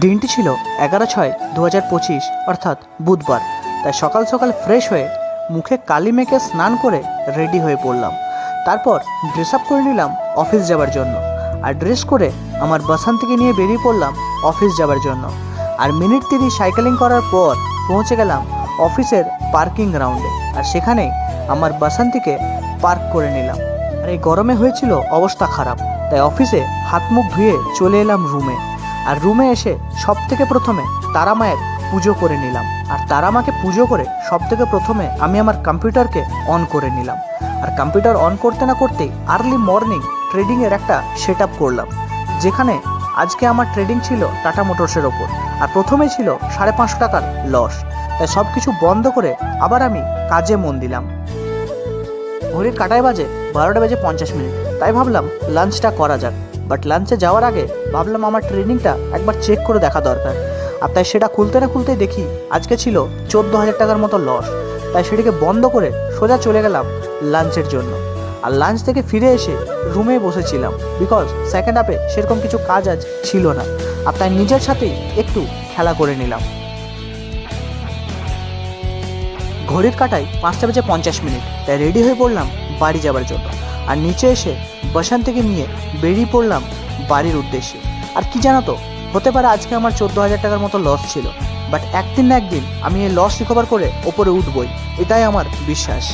দিনটি ছিল 11/6/2025 অর্থাৎ বুধবার। তাই সকাল সকাল ফ্রেশ হয়ে মুখে কালি মেখে স্নান করে রেডি হয়ে পড়লাম। তারপর ড্রেস আপ করে নিলাম অফিস যাবার জন্য। আর ড্রেস করে আমার বাসান্তিকে নিয়ে বেরিয়ে পড়লাম অফিস যাবার জন্য। আর মিনিট 30 সাইকেলিং করার পর পৌঁছে গেলাম অফিসের পার্কিং গ্রাউন্ডে। আর সেখানেই আমার বাসান্তিকে পার্ক করে নিলাম। আর এই গরমে হয়েছিল অবস্থা খারাপ, তাই অফিসে হাত মুখ ধুয়ে চলে এলাম রুমে। আর রুমে এসে সব থেকে প্রথমে তারা মায়ের পুজো করে নিলাম। আর তারা মাকে পুজো করে সব থেকে প্রথমে আমি আমার কম্পিউটারকে অন করে নিলাম। আর কম্পিউটার অন করতে না করতেই আর্লি মর্নিং ট্রেডিংয়ের একটা সেট আপ করলাম, যেখানে আজকে আমার ট্রেডিং ছিল টাটা মোটরসের ওপর। আর প্রথমেই ছিল 550 টাকার লস। তাই সব কিছু বন্ধ করে আবার আমি কাজে মন দিলাম। ঘড়ির কাটায় বাজে 12:50। তাই ভাবলাম লাঞ্চটা করা যাক। বাট লাঞ্চে যাওয়ার আগে ভাবলাম আমার ট্রেনিংটা একবার চেক করে দেখা দরকার। আর তাই সেটা খুলতে না খুলতেই দেখি আজকে ছিল 14,000 টাকার মতো লস। তাই সেটিকে বন্ধ করে সোজা চলে গেলাম লাঞ্চের জন্য। আর লাঞ্চ থেকে ফিরে এসে রুমে বসেছিলাম, বিকজ সেকেন্ড হাফে সেরকম কিছু কাজ আজ ছিল না। আর তাই নিজের সাথেই একটু খেলা করে নিলাম। ঘড়ির কাটায় 5:50। তাই রেডি হয়ে পড়লাম বাড়ি যাবার জন্য। আর নিচে এসে বাসান্তিকে নিয়ে বেরিয়ে পড়লাম বাড়ির উদ্দেশ্যে। আর কি জানো তো, হতে পারে আজকে আমার 14,000 টাকার মতো লস ছিল, বাট একদিন না একদিন আমি এই লস রিকভার করে ওপরে উঠবই, এটাই আমার বিশ্বাস।